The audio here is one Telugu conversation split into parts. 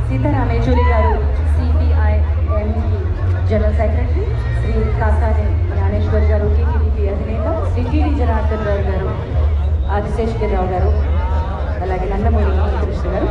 Sitaram Yechury garu CPIM general secretary, Shri Kasani Gnaneshwar garu TTDP अधिनेता, श्री TD जनार्दन राव गारू, आदिशेषगिरिराव गारू, అలాగే నందమూరి కృష్ణ గారు.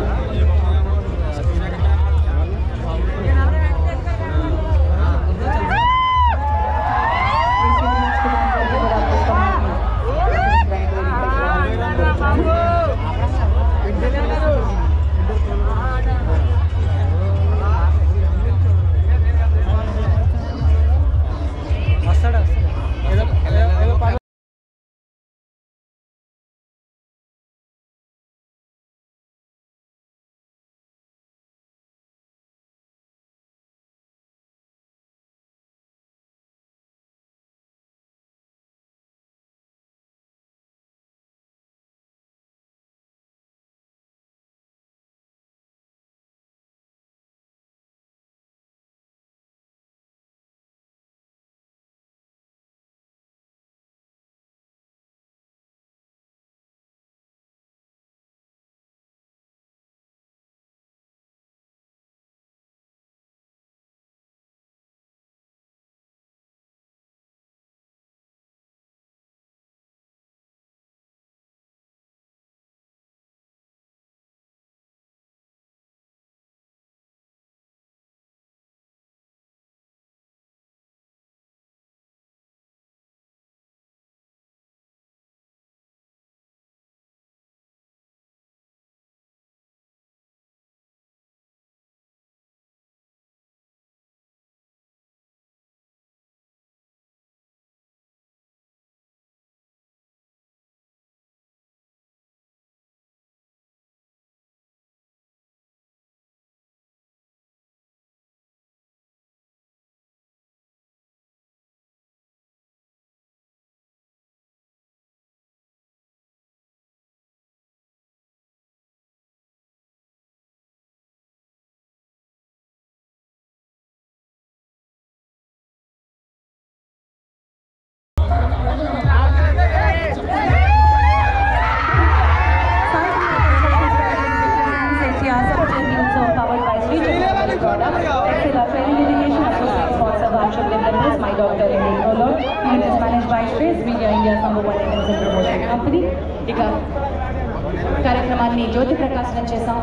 కార్యక్రమాన్ని జ్యోతి ప్రకాశనం చేశాం.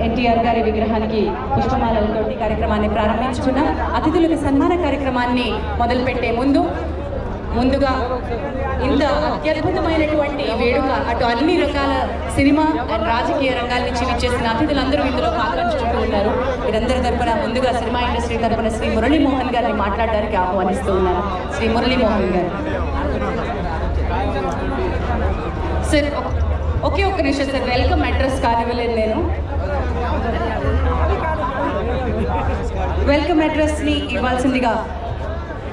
ఎన్టీఆర్ గారి విగ్రహానికి పుష్పమాలలతోటి కార్యక్రమాన్ని ప్రారంభించుకున్నాం. అతిథులకు సన్మాన కార్యక్రమాన్ని మొదలుపెట్టే ముందుగా ఇంత అత్యద్భుతమైనటువంటి వేడుక అటు అన్ని రకాల సినిమా అండ్ రాజకీయ రంగాల నుంచి విచ్చేసిన అతిథులందరూ ఇందులో పాల్గొంచుకుంటూ ఉన్నారు. వీరందరి తరపున ముందుగా సినిమా ఇండస్ట్రీ తరపున శ్రీ మురళీమోహన్ గారిని మాట్లాడడానికి ఆహ్వానిస్తూ ఉన్నాను. శ్రీ మురళీమోహన్ గారు. సార్ ఒకే ఒక్క నిమిషం సార్, వెల్కమ్ అడ్రస్ కానివ్వలేదు నేను. వెల్కమ్ అడ్రస్ని ఇవ్వాల్సిందిగా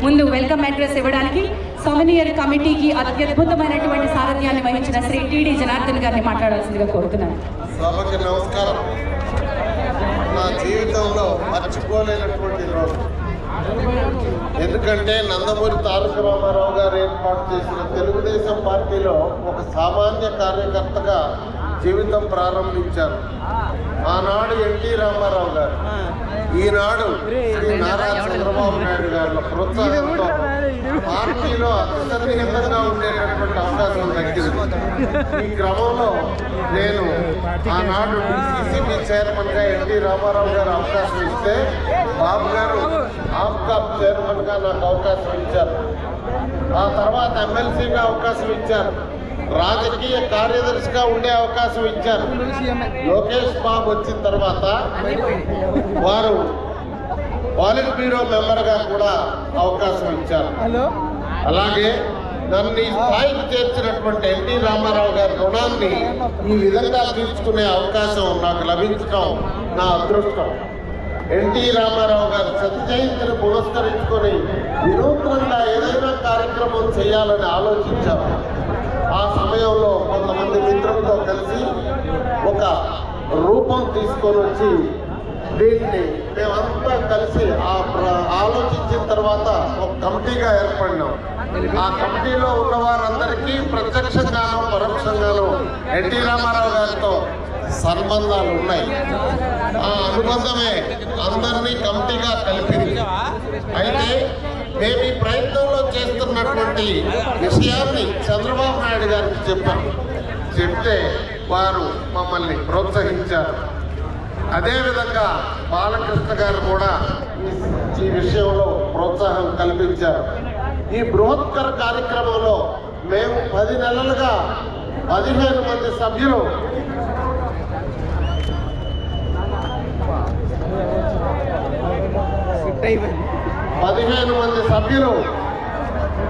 ముందు వెల్కమ్ అడ్రస్ ఇవ్వడానికి సమన్వయ కమిటీకి అత్యద్భుతమైనటువంటి సారథ్యాన్ని వహించిన శ్రీ TD జనార్దన్ గారిని మాట్లాడాల్సిందిగా కోరుతున్నాను. సభకి నమస్కారం. నా జీవితంలో మర్చిపోలేనటువంటి రోజు. ఎందుకంటే నందమూరి తారక రామారావు గారు ఏర్పాటు చేసిన తెలుగుదేశం పార్టీలో ఒక సామాన్య కార్యకర్తగా జీవితం ప్రారంభించారు. ఆనాడు ఎన్టీ రామారావు గారు, ఈనాడు శ్రీ నారా చంద్రబాబు నాయుడు గారి ప్రోత్సాహంతో పార్టీలో అత్యధికంగా ఉండేటటువంటి అవకాశం దక్కింది. ఈ క్రమంలో నేను ఆనాడు DCCB చైర్మన్గా ఎన్టీ రామారావు గారు అవకాశం ఇస్తే బాబు గారు ఆప్కాప్ చైర్మన్గా నాకు అవకాశం ఇచ్చారు. ఆ తర్వాత MLCగా అవకాశం ఇచ్చారు. రాజకీయ కార్యదర్శిగా ఉండే అవకాశం ఇచ్చారు. లోకేష్ బాబు వచ్చిన తర్వాత వారు పాలిట్ బ్యూరో మెంబర్గా కూడా అవకాశం ఇచ్చారు. అలాగే నన్ను ఈ స్థాయికి చేర్చినటువంటి ఎన్టీ రామారావు గారి రుణాన్ని ఈ విధంగా తీర్చుకునే అవకాశం నాకు లభించడం నా అదృష్టం. ఎన్టీ రామారావు గారి శత జయంతిని పురస్కరించుకొని వినూత్నంగా ఏదైనా కార్యక్రమం చేయాలని ఆలోచించాము. ఆ సమయంలో కొంతమంది మిత్రులతో కలిసి ఒక రూపం తీసుకొని వచ్చి దీన్ని మేమంతా కలిసి ఆలోచించిన తర్వాత ఒక కమిటీగా ఏర్పడినాం. ఆ కమిటీలో ఉన్న వారందరికీ ప్రత్యక్షంగానూ పరోక్షంగానూ ఎన్టీ రామారావు గారితో సంబంధాలు ఉన్నాయి. ఆ అనుబంధమే అందరినీ కమిటీగా కలిపింది. అయితే మేము ఈ ప్రయత్నంలో చేస్తున్నటువంటి విషయాన్ని చంద్రబాబు నాయుడు గారికి చెప్పాం. చెప్తే వారు మమ్మల్ని ప్రోత్సహించారు. అదేవిధంగా బాలకృష్ణ గారు కూడా ఈ విషయంలో ప్రోత్సాహం కల్పించారు. ఈ బృహత్కర కార్యక్రమంలో మేము 10 నెలలుగా 15 మంది సభ్యులు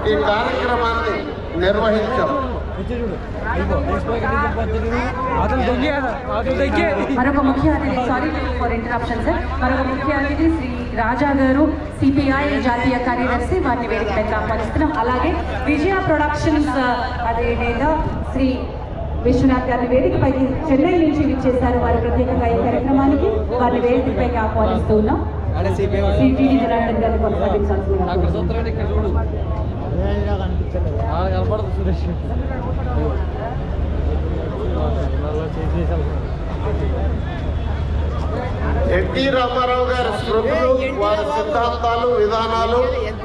ఈ కార్యక్రమాన్ని నిర్వహించాం. మరొక ముఖ్య అతిథి, సారీ ఫర్ ఇంటరప్షన్ సార్, మరొక ముఖ్య అతిథి శ్రీ రాజా గారు, సిపిఐ జాతీయ కార్యదర్శి, వారిని వేదికపైకి ఆహ్వానిస్తున్నాం. అలాగే విజయ ప్రొడక్షన్స్ అధినేత శ్రీ విశ్వనాథ్ గారిని వేదికపైకి చెన్నై నుంచి విచ్చేశారు. వారు ప్రత్యేకంగా ఈ కార్యక్రమానికి వారిని వేదికపైకి ఆహ్వానిస్తూ ఉన్నాం. శ్రీ టీడీ జనార్దన్ గారిని కొనసాగించాల్సిందిగా. ఎన్టీ రామారావు గారి స్మృతులు, వారి సిద్ధాంతాలు, విధానాలు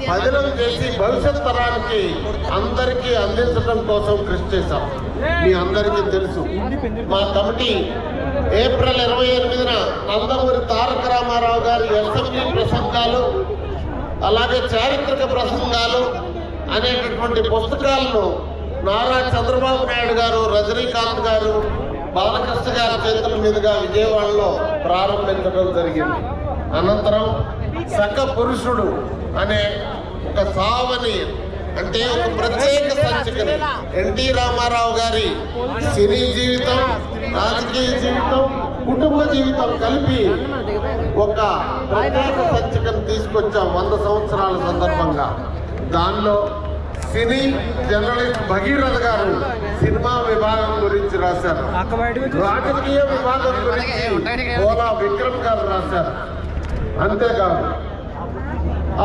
పదిలం చేసి భవిష్యత్ తరానికి అందరికీ అందించడం కోసం కృషి చేశాం. మీ అందరికీ తెలుసు, మా కమిటీ ఏప్రిల్ 28న నందమూరి తారక రామారావు గారి అసెంబ్లీ ప్రసంగాలు, అలాగే చారిత్రక ప్రసంగాలు అనేటటువంటి పుస్తకాలను నారా చంద్రబాబు నాయుడు గారు, రజనీకాంత్ గారు, బాలకృష్ణ గారి చేతుల మీదుగా విజయవాడలో ప్రారంభించడం జరిగింది. అనంతరం సఖ పురుషుడు అనే ఒక సావని, అంటే ఒక ప్రత్యేక సంచికని ఎన్టీ రామారావు గారి సినీ జీవితం, రాజకీయ జీవితం, కుటుంబ జీవితం కలిపి ఒక ప్రత్యేక సంచికను తీసుకొచ్చాం 100 సంవత్సరాల సందర్భంగా. దానిలో సినీ జర్నలిస్ట్ భగీరథ గారు సినిమా విభాగం గురించి రాశారు, రాజకీయ విభాగం గురించి బోలా విక్రమ్ గారు రాశారు. అంతేకాదు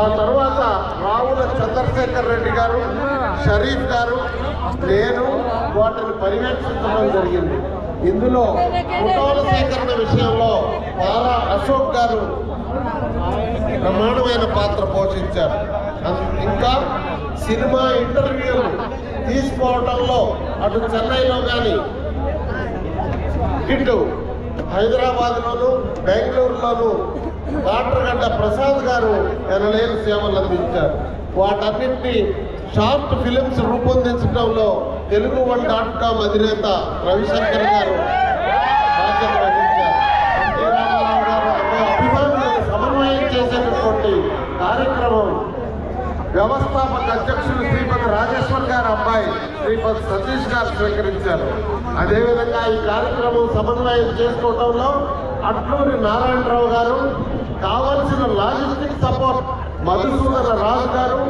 ఆ తర్వాత రావుల చంద్రశేఖర్ రెడ్డి గారు, షరీఫ్ గారు, నేను వాటిని పర్యవేక్షించడం జరిగింది. ఇందులో ఫోటోల సేకరణ విషయంలో పారా అశోక్ గారు ప్రమాణమైన పాత్ర పోషించారు. ఇంకా సినిమా ఇంటర్వ్యూలు తీసుకోవడంలో అటు చెన్నైలో కానీ ఇటు హైదరాబాద్లోను, బెంగళూరులోను కాట్రగడ్డ ప్రసాద్ గారు ఎనలేని సేవలు అందించారు. వాటన్నింటినీ షార్ట్ ఫిలిమ్స్ రూపొందించడంలో తెలుగు1.com అధినేత రవిశంకర్ గారు బాధ్యత వహించారు. ఎన్టీ రామారావు గారు అభిమానులను సమన్వయం చేసేటటువంటి కార్యక్రమం వ్యవస్థాపక అధ్యక్షులు శ్రీపతి రాజేశ్వర్ గారు అబ్బాయి శ్రీపతి సతీష్ గారు స్వీకరించారు. అదేవిధంగా ఈ కార్యక్రమం సమన్వయం చేసుకోవడంలో అట్లూరి నారాయణరావు గారు, కావలసిన లాజిస్టిక్ సపోర్ట్ మధుసూదన రాజు గారు,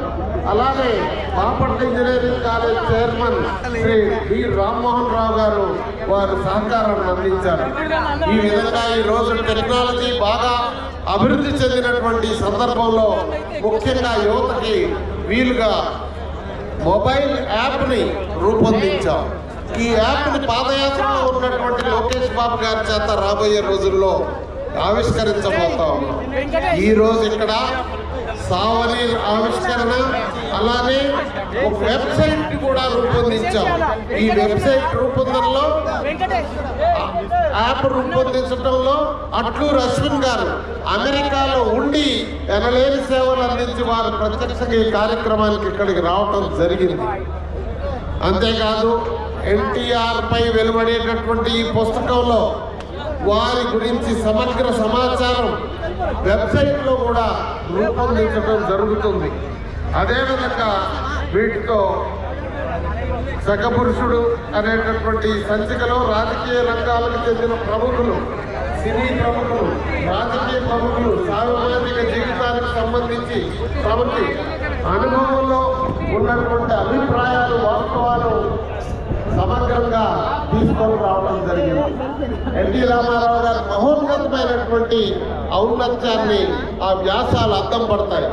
అలాగే Bapatla engineering college chairman Shri D Rammohan Rao garu వారు సహకారాన్ని అందించారు. ఈ విధంగా ఈ రోజు టెక్నాలజీ బాగా అభివృద్ధి చెందినటువంటి సందర్భంలో ముఖ్యంగా యువతకి వీలుగా మొబైల్ యాప్ని రూపొందించాం. ఈ యాప్ని పాదయాత్రలో ఉన్నటువంటి లోకేష్ బాబు గారి చేత రాబోయే రోజుల్లో ఆవిష్కరించబోతాం. ఈ రోజు ఇక్కడ సావని ఆవిష్కరణ, అలానే ఒక వెబ్సైట్ కూడా రూపొందించాం. ఈ వెబ్సైట్ రూపొందనలో, యాప్ రూపొందించడంలో అట్లూరు అశ్విన్ గారు అమెరికాలో ఉండి ఎనలేని సేవలు అందించి వారు ప్రత్యక్షంగా ఈ కార్యక్రమానికి ఇక్కడికి రావటం జరిగింది. అంతేకాదు ఎన్టీఆర్ పై వెలువడేటటువంటి ఈ పుస్తకంలో వారి గురించి సమగ్ర సమాచారం వెబ్సైట్లో కూడా రూపొందించడం జరుగుతుంది. అదేవిధంగా వీటితో సఖపురుషుడు అనేటటువంటి సంచికలో రాజకీయ రంగాలకు చెందిన ప్రముఖులు, సినీ ప్రముఖులు, రాజకీయ ప్రముఖులు, సామాజిక జీవితానికి సంబంధించి ప్రముఖి అనుభవంలో ఉన్నటువంటి అభిప్రాయాలు, వాస్తవాలు సమగ్రంగా తీసుకొని రావడం జరిగింది. ఎన్టీ రామారావు గారి మహోన్నతమైనటువంటి ఔన్నత్యాన్ని ఆ వ్యాసాలు అద్దం పడతాయి.